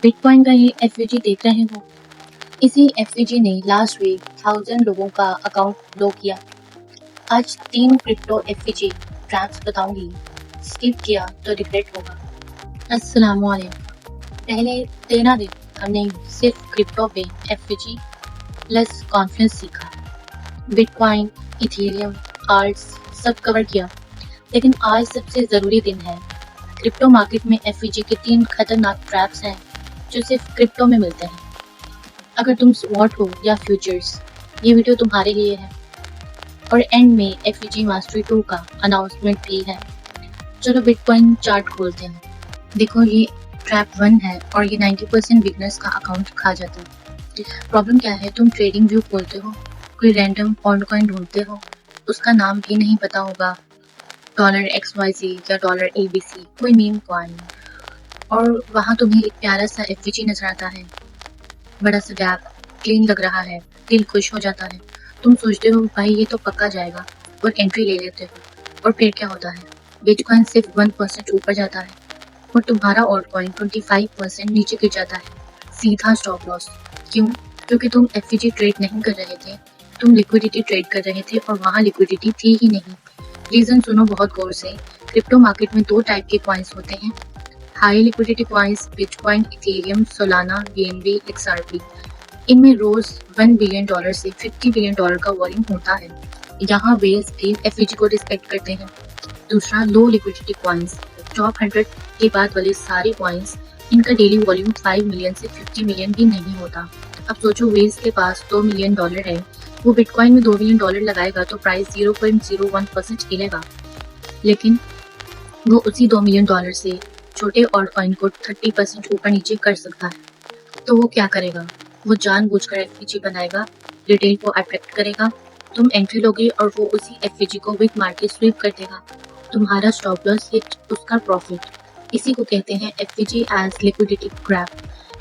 Bitcoin का ये FVG देख रहे हो। इसी एफवीजी ने लास्ट वीक 1000 लोगों का अकाउंट ब्लॉक किया। आज 3 क्रिप्टो एफवीजी ट्रैप्स बताऊंगी, स्किप किया तो रिग्रेट होगा। अस्सलाम वालेकुम। पहले 13 दिन हमने सिर्फ क्रिप्टो पे एफवीजी प्लस कॉन्फ्रेंस सीखा। बिटकॉइन, इथेरियम, आर्ट्स सब कवर किया। लेकिन आज सबसे ज़रूरी दिन है। क्रिप्टो मार्केट में एफवीजी के 3 खतरनाक ट्रैप्स हैं जो सिर्फ क्रिप्टो में मिलते हैं। अगर तुम स्वॉट हो या फ्यूचर्स, ये वीडियो तुम्हारे लिए है। और एंड में एफवीजी मास्टरी 2 का अनाउंसमेंट भी है। चलो बिटकॉइन चार्ट खोलते हैं। देखो ये ट्रैप 1 है और ये 90% बिगनर्स का अकाउंट खा जाता है। प्रॉब्लम क्या है, तुम ट्रेडिंग व्यू खोलते हो, कोई रैंडम पॉइंट कॉइन ढूंढते हो, उसका नाम भी नहीं पता होगा, $XYZ या $ABC, कोई मीम कॉइन, और वहाँ तुम्हें एक प्यारा सा एफवीजी नजर आता है, बड़ा सा गैप, क्लीन लग रहा है, दिल खुश हो जाता है। तुम सोचते हो भाई ये तो पक्का जाएगा और एंट्री ले लेते हो। और फिर क्या होता है, बिटकॉइन सिर्फ 1% ऊपर जाता है और तुम्हारा ऑल्ट कॉइन 25% नीचे गिर जाता है। सीधा स्टॉप लॉस। क्यों? क्योंकि तुम एफवीजी ट्रेड नहीं कर रहे थे, तुम लिक्विडिटी ट्रेड कर रहे थे और वहाँ लिक्विडिटी थी ही नहीं। रीजन सुनो बहुत गौर से। क्रिप्टो मार्केट में 2 टाइप के कॉइन्स होते हैं, high liquidity coins, bitcoin, Ethereum, Solana, BNB, XRP। इनमें रोज $1 बिलियन से $50 बिलियन का वॉल्यूम होता है। यहाँ वेल्स भी एफवीजी को रिस्पेक्ट करते हैं। दूसरा, लो लिक्विडिटी कॉइन्स, टॉप 100 के बाद वाले सारे कॉइन्स, इनका डेली वॉल्यूम 5 मिलियन से 50 मिलियन भी नहीं होता। अब सोचो वेल्स के पास $2 मिलियन है, वो बिटकॉइन में $2 बिलियन लगाएगा तो प्राइस 0.01% हिलेगा, लेकिन वो उसी $2 मिलियन से छोटे ऑल्ट कॉइन को 30% ऊपर नीचे कर सकता है। तो वो क्या करेगा, वो जानबूझकर एफवीजी बनाएगा, रिटेल को अट्रैक्ट करेगा, तुम एंट्री लोगे और वो उसी एफवीजी को विद मार्केट स्वीप कर देगा। तुम्हारा स्टॉप लॉस हिट, उसका प्रॉफिट। इसी को कहते हैं एफवीजी एज लिक्विडिटी क्रैप।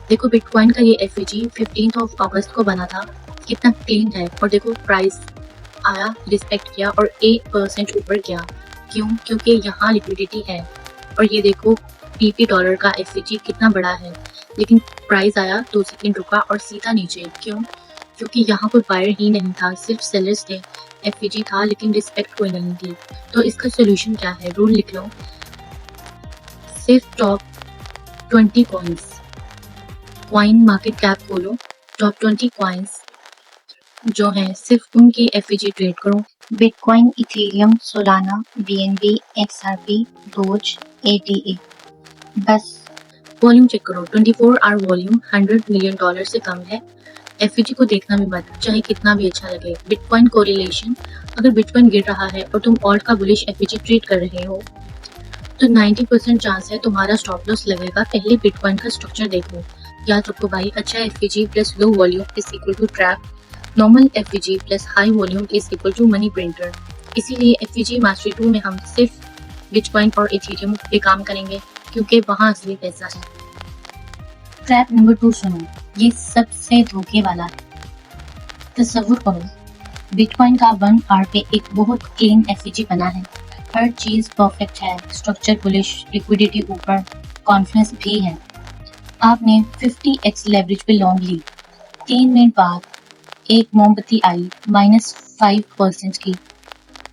देखो बिटकॉइन का ये एफवीजी 15 अगस्त को बना था, कितना क्लीन है। और देखो प्राइस आया, रिस्पेक्ट किया और 8% ऊपर गया। क्यों? क्योंकि यहाँ लिक्विडिटी है। और ये देखो PP डॉलर का एफवीजी कितना बड़ा है, लेकिन प्राइस आया 2 सेकंड रुका और सीधा नीचे। क्यों? क्योंकि यहाँ कोई बायर ही नहीं था, सिर्फ सेलर्स थे। एफवीजी था लेकिन रिस्पेक्ट कोई नहीं थी। तो इसका सोल्यूशन क्या है, रूल लिख लो। सिर्फ top 20 coins, coin market cap खोलो, टॉप 20 कॉइन्स जो हैं सिर्फ उनकी एफवीजी ट्रेड करो। Bitcoin, Ethereum, Solana, BNB, XRP, dose, ADA। बस वॉल्यूम चेक करो, 24 आवर वॉल्यूम $100 मिलियन से कम है। एफवीजी को देखना भी मत, चाहे कितना भी अच्छा लगे। बिटकॉइन कोरिलेशन, अगर बिटकॉइन गिर रहा है और तुम ऑल्ट का बुलिश एफवीजी ट्रेड कर रहे हो तो 90% चांस है तुम्हारा स्टॉप लॉस लगेगा। पहले बिटकॉइन का स्ट्रक्चर देखो। याद रखो भाई, अच्छा FVG plus low volume is equal to trap, normal FVG plus high volume is equal to money printer. इसीलिए एफवीजी मास्टरी 2 में हम सिर्फ बिटकॉइन और इथेरियम पे काम करेंगे, क्योंकि वहाँ असली पैसा है। ट्रैप नंबर 2 सुनो, ये सबसे धोखे वाला है। तसव्वुर करो, बिटकॉइन का 1 आवर पे एक बहुत क्लीन एफवीजी बना है, हर चीज परफेक्ट है, स्ट्रक्चर बुलिश, लिक्विडिटी ऊपर, कॉन्फिडेंस भी है। आपने 50x लेवरेज पे लॉन्ग ली, 3 मिनट बाद एक मोमबत्ती आई -5% की,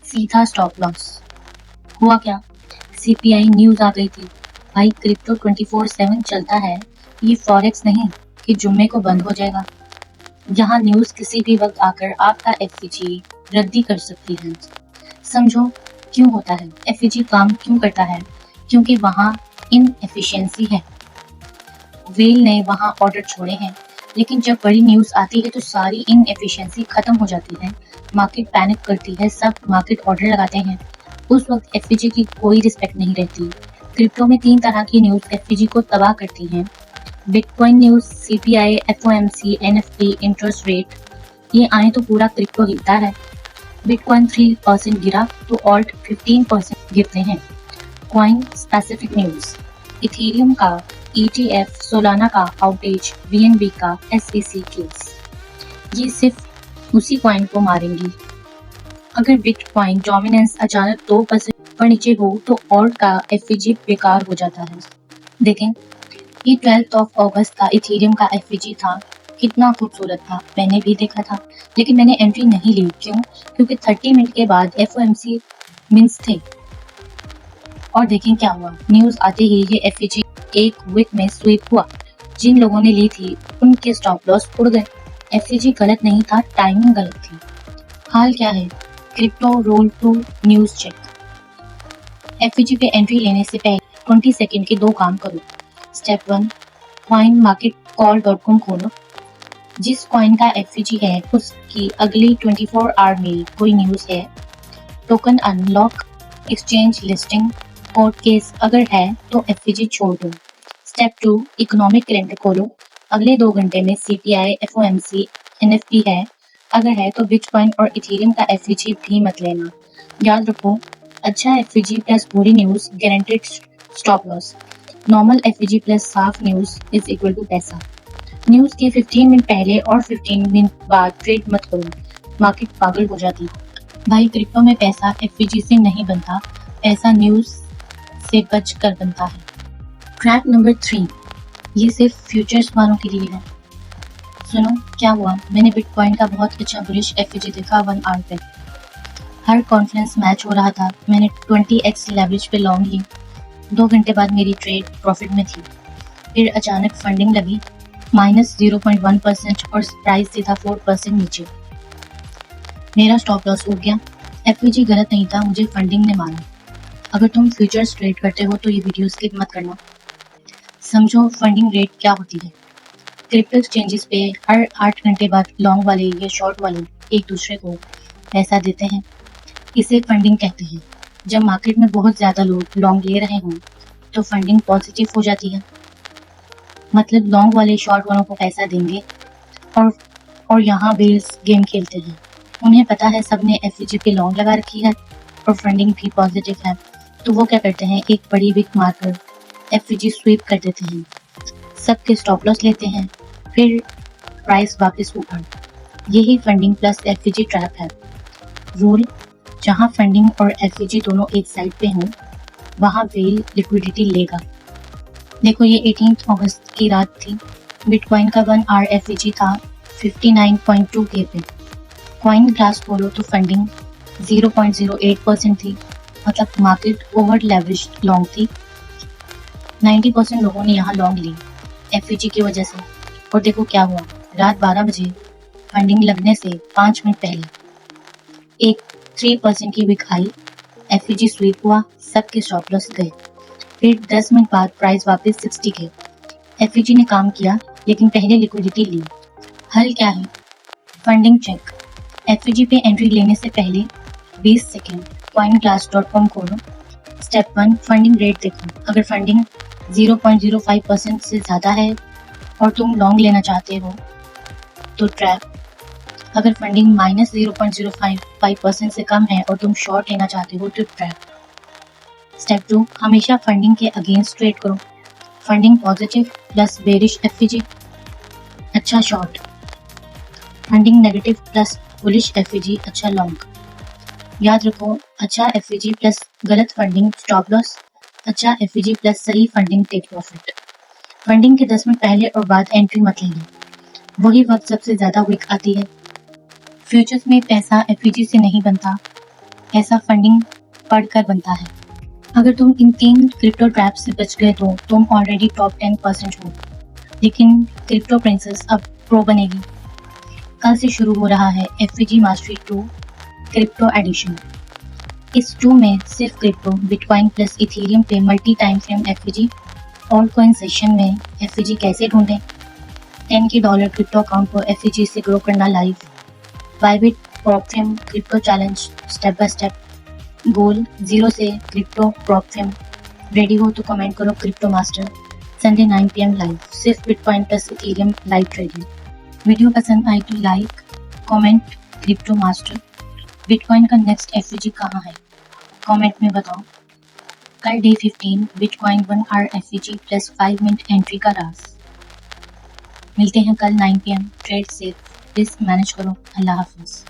सीधा स्टॉप लॉस। हुआ क्या, CPI न्यूज आ गई थी। भाई क्रिप्टो 24/7 चलता है, ये फॉरेक्स नहीं कि जुम्मे को बंद हो जाएगा। यहाँ न्यूज किसी भी वक्त आकर आपका एफवीजी रद्दी कर सकती है। समझो क्यों होता है, एफवीजी काम क्यों करता है, क्योंकि वहाँ इनएफिशिएंसी है। वेल ने वहाँ ऑर्डर छोड़े हैं, लेकिन जब बड़ी न्यूज आती है तो सारी इनएफिशिएंसी खत्म हो जाती है, मार्केट पैनिक करती है, सब मार्केट ऑर्डर लगाते हैं। उस वक्त एफवीजी की कोई रिस्पेक्ट नहीं रहती। क्रिप्टो में 3 तरह की न्यूज एफवीजी को तबाह करती हैं। Bitcoin news, CPI, FOMC, NFP, interest rate, ये आए तो पूरा क्रिप्टो हिलता है। बिटकॉइन 3% गिरा तो ऑल्ट 15% गिरते हैं। कॉइन स्पेसिफिक न्यूज, इथेरियम का ETF, सोलाना का आउटेज, BNB का SEC केस, ये सिर्फ उसी कॉइन को मारेंगी। अगर बिटकॉइन डोमिनेंस अचानक 2% पर नीचे हो तो ऑल्ट का एफवीजी बेकार हो जाता है। देखें ये 12 अगस्त का इथेरियम का एफईजी था। कितना खूबसूरत था, मैंने भी देखा था, लेकिन मैंने एंट्री नहीं ली। क्यों? क्योंकि 30 मिनट के बाद एफओएमसी मिन्स थे। और देखें क्या हुआ। न्यूज आते ही ये एफईजी एक वीक में स्वीप हुआ। जिन लोगों ने ली थी उनके स्टॉप लॉस उड़ गए। एफईजी गलत नहीं था, टाइमिंग गलत थी। हाल क्या है? Crypto rule to news check. FEG पे एंट्री लेने से पहले 20 सेकंड के 2 काम करो। स्टेप 1, coinmarketcall.com खोलो। जिस कॉइन का एफईजी है उसकी अगली 24 आवर में कोई न्यूज है, token unlock, exchange listing, court case अगर है तो एफईजी छोड़ दो। स्टेप 2, इकोनॉमिक कैलेंडर खोलो। अगले 2 घंटे में सीपीआई, एफओएमसी, एनएफपी है, अगर है तो बिटकॉइन और इथेरियम का एफईजी भी मत लेना। याद रखो, अच्छा एफईजी प्लस बुरी news guaranteed stop loss. Normal FEG plus साफ न्यूज इज इक्वल टू पैसा। न्यूज के 15 मिनट पहले और 15 मिनट बाद ट्रेड मत करो, मार्केट पागल हो जाती। भाई क्रिप्टो में पैसा एफईजी से नहीं बनता, पैसा न्यूज से बच कर बनता है। ट्रैप नंबर 3, ये सिर्फ फ्यूचर्स वालों के लिए है। सुनो क्या हुआ। मैंने बिटकॉइन का बहुत अच्छा बुलिश एफईजी देखा 1 आवर पे। हर कॉन्फ्रेंस मैच हो रहा था। मैंने 20x लेवरेज पे लॉन्ग ली। 2 घंटे बाद मेरी ट्रेड प्रॉफिट में थी। फिर अचानक फंडिंग लगी -0.1% और प्राइस सीधा 4% नीचे। मेरा स्टॉप लॉस उड़ गया। एफईजी गलत नहीं था, मुझे फंडिंग ने मारा। अगर तुम फ्यूचर्स ट्रेड करते हो तो ये वीडियो स्किप मत करना। समझो फंडिंग रेट क्या होती है। क्रिप्टो एक्सचेंजेस पे हर 8 घंटे बाद लॉन्ग वाले या शॉर्ट वाले एक दूसरे को पैसा देते हैं। इसे फंडिंग कहते हैं। जब मार्केट में बहुत ज्यादा लोग लॉन्ग ले रहे हों तो फंडिंग पॉजिटिव हो जाती है। मतलब लॉन्ग वाले शॉर्ट वालों को पैसा देंगे और यहाँ बेल्स गेम खेलते हैं। उन्हें पता है सबने एफईजी पे लॉन्ग लगा रखी है और फंडिंग भी पॉजिटिव है, तो वो क्या करते हैं, एक बड़ी विक मारकर एफईजी स्वीप कर देते हैं। सबके स्टॉप लॉस लेते हैं, फिर प्राइस वापस ऊपर। यही फंडिंग प्लस एफईजी ट्रैप है। रूल, जहाँ फंडिंग और एफईजी दोनों एक साइड पे हों वहाँ वेल लिक्विडिटी लेगा। देखो ये 18 अगस्त की रात थी। बिटकॉइन का 1 आवर एफईजी था 59.2 के पे। कॉइन ग्लास खोलो तो फंडिंग 0.08% थी, मतलब मार्केट ओवर लेवरेज लॉन्ग थी। 90% लोगों ने यहाँ लॉन्ग ली एफईजी की वजह से। और देखो क्या हुआ। रात 12 बजे फंडिंग लगने से 5 मिनट पहले एक 3% की विक आई, एफईजी स्वीप हुआ, सबके स्टॉप लॉस गए। फिर 10 मिनट बाद प्राइस वापस 60 के। एफईजी ने काम किया, लेकिन पहले लिक्विडिटी ली। हल क्या है? Funding check. एफईजी पे एंट्री लेने से पहले 20 सेकेंड coinglass.com खोलो। स्टेप 1, फंडिंग रेट देखो। अगर फंडिंग 0.05% से ज़्यादा है और तुम लॉन्ग लेना चाहते हो तो ट्रैप। अगर फंडिंग -0.05% से कम है और तुम शॉर्ट लेना चाहते हो तो ट्रैप। स्टेप 2, हमेशा फंडिंग के अगेंस्ट ट्रेड करो। Funding positive plus bearish FEG, अच्छा short. Funding negative plus bullish FEG, अच्छा लॉन्ग। याद रखो, अच्छा एफईजी प्लस गलत फंडिंग स्टॉप लॉस, अच्छा एफईजी प्लस सही फंडिंग टेक प्रॉफिट। फंडिंग के 10 मिनट पहले और बाद एंट्री मत लेना, वही वक्त सबसे ज्यादा वीक आती है। फ्यूचर्स में पैसा एफईजी से नहीं बनता, ऐसा फंडिंग पढ़कर बनता है। अगर तुम इन 3 क्रिप्टो ट्रैप से बच गए तो तुम ऑलरेडी टॉप 10% हो। लेकिन क्रिप्टो प्रिंसेस अब प्रो बनेगी। कल से शुरू हो रहा है एफईजी मास्टरी 2 क्रिप्टो एडिशन। इस 2 में सिर्फ क्रिप्टो, बिटकॉइन प्लस इथेरियम पे multi time frame FEG, all coin session में एफईजी कैसे ढूंढें, 10 के डॉलर क्रिप्टो अकाउंट को एफईजी से ग्रो करना live, Bybit prop firm crypto challenge step by step, goal 0 से क्रिप्टो प्रॉपफ्रेम। रेडी हो तो कमेंट करो crypto master. Sunday 9 PM live, सिर्फ bitcoin plus ethereum live trading. Video पसंद आई तो like, comment crypto master. Bitcoin का नेक्स्ट एफईजी कहाँ है, कमेंट में बताओ। कल day 15 bitcoin 1 hour FEG plus 5 minute entry का राज। मिलते हैं कल 9 PM। Trade safe, risk manage करो। अल्लाह हाफिज।